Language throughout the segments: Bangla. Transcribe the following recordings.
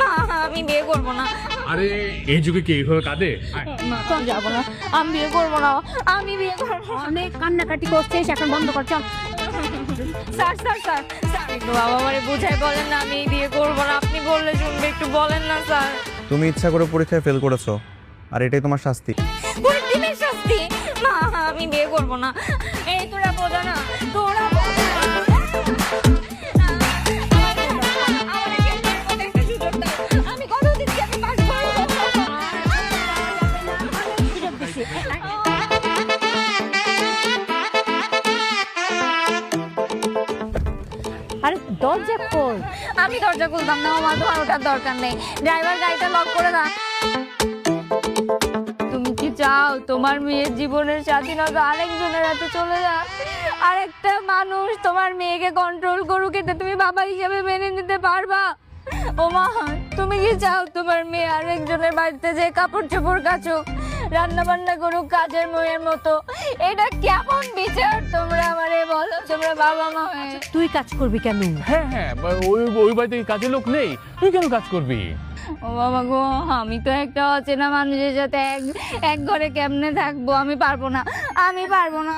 না আমি বিয়ে করবো না। আরে এই যুগে কি এইভাবে কাঁদে? না যাবো না, আমি বিয়ে করবো না, আমি বিয়ে করবো না। অনেক কান্নাকাটি করছিস, এখন বন্ধ কর, চল। স্যার স্যার স্যার স্যার একটু বাবা আমারে বুঝাই বলেন না, আমি বিয়ে করবো না। আপনি বললে শুনবে, একটু বলেন না স্যার। তুমি ইচ্ছা করে পরীক্ষায় ফেল করেছো, আর এটাই তোমার শাস্তি। কোন দিনের শাস্তি? না আমি বিয়ে করবো না। এই তোরা বোঝা না, তোরা বোঝা না। আমারে কেমন করে একটা সুযোগ দাও। আমি কথা দিচ্ছি আমি পাস করবো। আরে দরজা খোল। আমি দরজা খুলতাম না, আমার তো ওটার দরকার নেই। ড্রাইভার গাড়িটা লক করে দাও। তুমি কি চাও তোমার মেয়ের জীবনের স্বাধীনতা আরেকজনের হাতে চলে যাক? আরেকটা মানুষ তোমার মেয়েকে কন্ট্রোল করুক, এটা তুমি বাবা হিসেবে মেনে নিতে পারবা? ও মা, তুমি কি চাও তোমার মেয়ে আরেকজনের বাড়িতে যে কাপড় চোপড় কাচুক, রান্না বান্না করুক কাজের মেয়ের মতো? এটা কেমন বিচার তোমরা আমারে বলো, তোমরা বাবা মা হয়ে? তুই কাজ করবি কেন? হ্যাঁ হ্যাঁ, ওই ওই বাড়িতে কাজের লোক নেই, তুই কেন কাজ করবি? ও বাবা গো, আমি তো একটা অচেনা মানুষের সাথে এক ঘরে কেমনে থাকবো? আমি পারবো না, আমি পারবো না।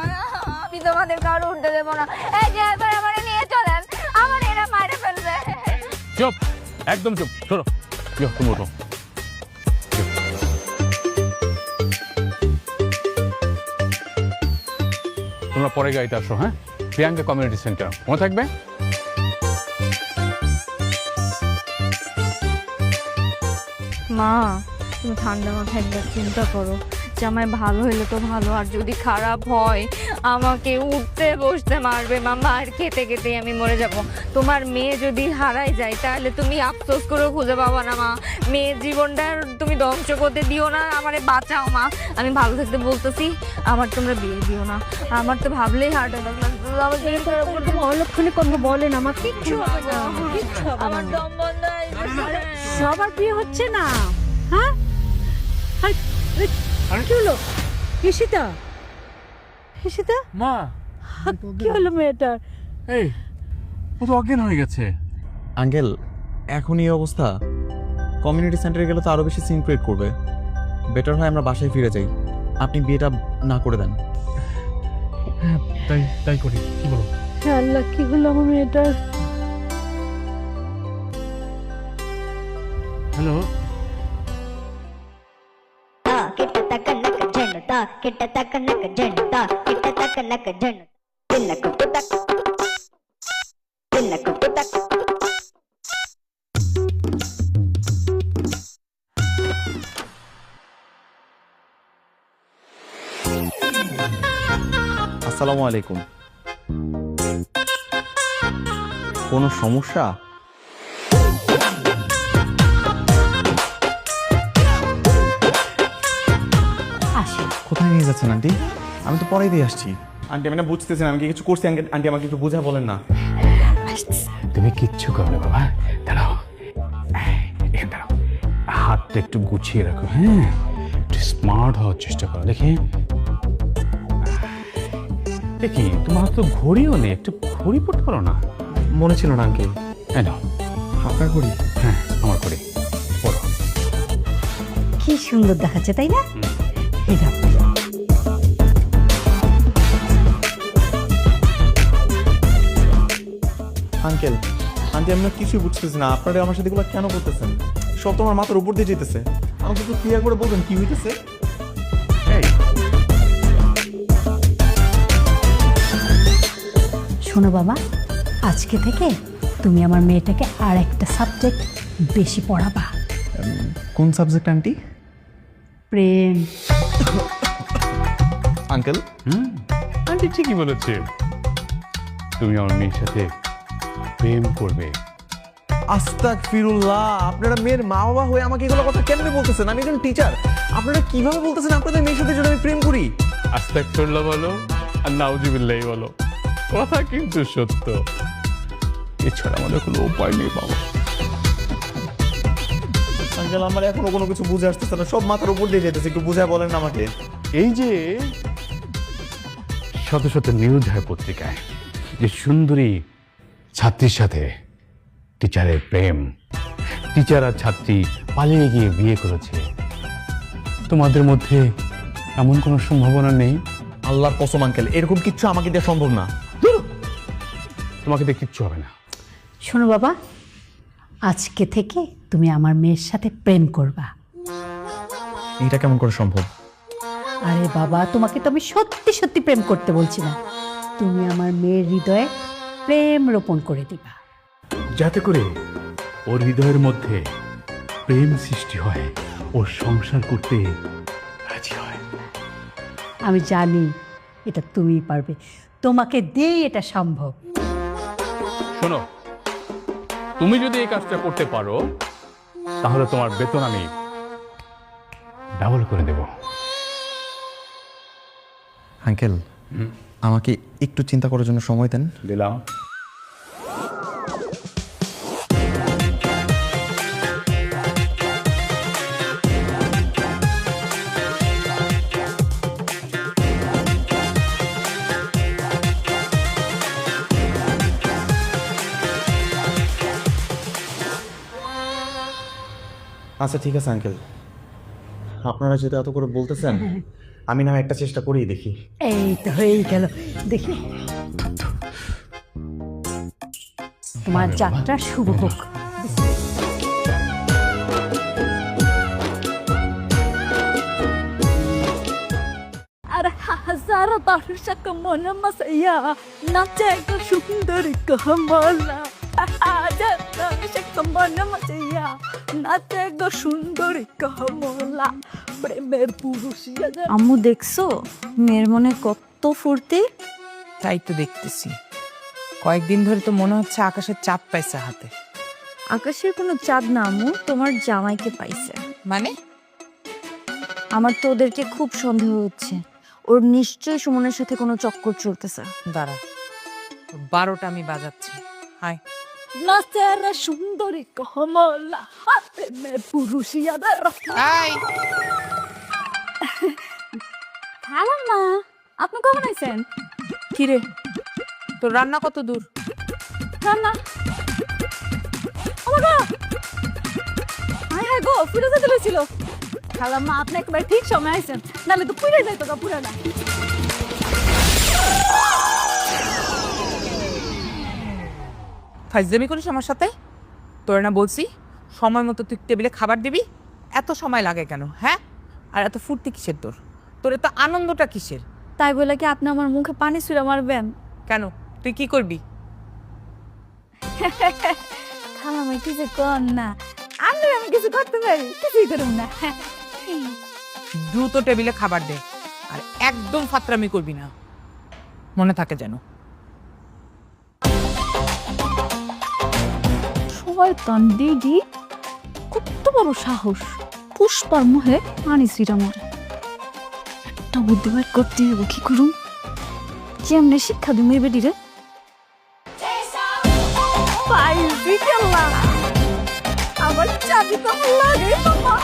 আমি তোমাদের কারো উঠতে দেবো না। এই যে এবার আমারে নিয়ে চলেন, আমার এরা মারে ফেলবে। চুপ, একদম চুপ, ধরো তুমি ওঠো। তোমরা পরে গাড়িতে আসো। হ্যাঁ, প্রিয়াঙ্কা কমিউনিটি সেন্টার মনে থাকবে। মা, তুমি ঠান্ডা মাথায় একবার চিন্তা করো যে আমার ভালো হইলে তো ভালো, আর যদি খারাপ হয় আমাকে উঠতে বসতে মারবে। মা, মার খেতে খেতে আমি মরে যাব। তোমার মেয়ে যদি হারাই যায় তাহলে তুমি আফসোস করে খুঁজে পাবা না মা। মেয়ের জীবনটা তুমি ধ্বংস করতে দিও না, আমারে বাঁচাও মা। আমি ভালো থাকতে বলতেছি, আমার তোমরা বিয়ে দিও না। আমার তো ভাবলেই হার্ট অ্যাটাক লাগতো। আমার শরীর খারাপ করতে অলক্ষণে কথা বলেন, আমার কিচ্ছু হবে না, কিচ্ছু হবে আমার না। দম বন্ধ হয়ে যাচ্ছে। সবার বিয়ে হচ্ছে না, হ্যাঁ? কি হলো ঈশিতা? ঈশিতা, মা, কি হলো মেয়েটার? এই ও তো অজ্ঞান হয়ে গেছে। আঙ্কেল, এখন এই অবস্থা, কমিউনিটি সেন্টারে গেলে তো আরো বেশি সিন ক্রিয়েট করবে। বেটার হয় আমরা বাসায় ফিরে যাই, আপনি বিয়েটা না করে দেন। হ্যাঁ, তাই করি, কি বলো? আল্লাহ, কি হলো আমার মেয়েটার? হ্যালো, আসসালামু আলাইকুম। কোনো সমস্যা? আসে। কোথায় নিয়ে যাচ্ছেন আন্টি? আমি তো পরেই দিয়ে আসছি। আন্টি, আমি না বুঝতেছি না আমি কি কিছু করছি। আন্টি আমাকে একটু বুঝা বলেন না। তুমি কিচ্ছু করবে বাবা, দাঁড়াও, এখানে দাঁড়াও, হাতটা একটু গুছিয়ে রাখো। হ্যাঁ, একটু স্মার্ট হওয়ার চেষ্টা করো। দেখি দেখি, তোমার হাতে তো ঘড়িও নেই, একটু ঘড়ি পড়তে পারো না? মনে ছিল না আঙ্কেল। এই নাও। আপনার করি? হ্যাঁ, আমার ঘড়ি পড়ো। কি সুন্দর দেখাচ্ছে, তাই না? এটা আঙ্কেল, আন্টি, আমি না কিছুই বুঝতেছি না। আপনারা আমার সাথে এগুলো কেন করতেছেন? সব তো আমার মাথার উপর দিয়ে যেতেছে। আমাকে একটু ক্লিয়ার করে বলবেন কি হইতেছে? এই, শোনো বাবা, আজকে থেকে তুমি আমার মেয়েটাকে আর একটা সাবজেক্ট বেশি পড়াবা। কোন সাবজেক্ট আন্টি? প্রেম। আঙ্কেল, আন্টি ঠিকই বলেছে, তুমি আমার মেয়ের সাথে প্রেম করবে। আস্তাগফিরুল্লাহ, আপনারা মেয়ের মা বাবা হয়ে আমাকে এগুলো কথা কেমনে বলতেছেন? আমি একজন টিচার, আপনারা কিভাবে বলতেছেন আপনাদের মেয়ের সাথে যদি আমি প্রেম করি? আস্তাগফিরুল্লাহ বলো আর নাউজুবিল্লাহ বলো, কথা কিন্তু সত্য। এছাড়া আমাদের কোনো উপায় নেই বাবা। আঙ্কেল, আমার এখনো কোনো কিছু বুঝে আসতেছে না, সব মাথার উপর দিয়ে যেতেছে। একটু বুঝায় বলেন না আমাকে। এই যে শত শত নিউজ হয় পত্রিকায় যে সুন্দরী ছাত্রীর সাথে টিচারের প্রেম, টিচার আর ছাত্রী পালিয়ে গিয়ে বিয়ে করেছে। তোমাদের মধ্যে এমন কোনো সম্ভাবনা নেই? আল্লাহর কসম আঙ্কেল, এরকম কিচ্ছু আমাকে দেওয়া সম্ভব না। তোমাকে দিয়ে কিচ্ছু হবে না। শোনো বাবা, আজকে থেকে তুমি আমার মেয়ের সাথে প্রেম করবা। এটা কেমন করে সম্ভব? আরে বাবা, তোমাকে তো আমি সত্যি সত্যি প্রেম করতে বলছি না, তুমি আমার মেয়ের হৃদয়ে প্রেম রোপণ করে দিবা, যাতে করে ওর হৃদয়ের মধ্যে প্রেম সৃষ্টি হয়, ওর সংসার করতে রাজি হয়। আমি জানি এটা তুমিই পারবে, তোমাকে দিয়েই এটা সম্ভব। শোনো, তুমি যদি এই কাজটা করতে পারো তাহলে তোমার বেতন আমি ডাবল করে দেব। আঙ্কেল, আমাকে একটু চিন্তা করার জন্য সময় দেন। দিলাম। আচ্ছা ঠিক আছে আঙ্কেল, আপনারা যেটা এত করে বলতেছেন, আমি না একটা চেষ্টা করেই দেখি। এই তো হয়েই গেল, দেখি তোমার যাত্রা শুভ হোক। আর হাজার দর্শক মনে মাসাইয়া নাচে এক সুন্দরী কমলা, হাজার দর্শক মনে মাসাইয়া নাচে এক সুন্দরী কমলা, প্রেমের পুরুষিয়া। আম্মু দেখছো মেয়ের মনে কত ফুর্তি? তাই তো দেখতেছি, কয়েকদিন ধরে তো মনে হচ্ছে আকাশের চাঁদ পাইছে হাতে। আকাশের কোনো চাঁদ না আম্মু, তোমার জামাইকে পাইছে। মানে? আমার তো ওদেরকে খুব সন্দেহ হচ্ছে, ওর নিশ্চয়ই সুমনের সাথে কোনো চক্কর চলতেছে। দাঁড়া, 12টা আমি বাজাচ্ছি। হাই, নাচে আর সুন্দরী কমলা, প্রেমের পুরুষিয়া। খালাম না, আপনি কখন আইছেন? কিরে তোর রান্না কত দূর? রান্না হায় হায় গো, ফিরে যেতে পেরেছিল। খালাম মা, আপনি একেবারে ঠিক সময় আইছেন, নাহলে তো পুড়ে যাইতো গা পুরানা। ফাইজলামি করিস আমার সাথে? তোর না বলছি সময় মতো তুই টেবিলে খাবার দিবি, এত সময় লাগে কেন? হ্যাঁ, আর এত ফুর্তি কিসের তোর? তোর এত আনন্দটা কিসের? তাই বলে কি আপনি আমার মুখে পানি ছুঁড়ে মারবেন? কেন, তুই কি করবি? খালাম কি যে কর না, আমি কিছু করতে পারি? কিছুই করুন না। দ্রুত টেবিলে খাবার দে, আর একদম ফাতরামি করবি না, মনে থাকে যেন। শয়তান দিদি, কত বড় সাহস, পুষ্পার মুহে পানি ছিটা মারে। একটা বুদ্ধি বের করতে হবে, কি করুন? কেমনে শিক্ষা দিই মেয়ে বেটিরে? পাইছি কেলা, আমার চাবি তো লাগে বাবা।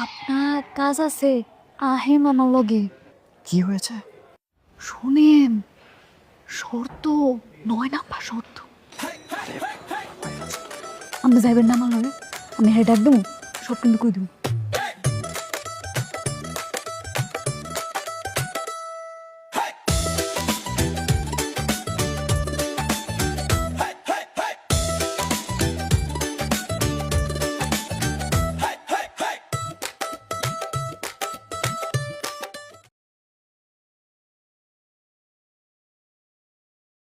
আপনার কাজ আছে, আহেন আমার লগে। কি হয়েছে? শোনেন, শর্ত 9 নাম্বার শর্ত। আপনি যাইবেন না আমার লগে, আমি হেড ডাক দেবো, সব কিন্তু কই দেবো।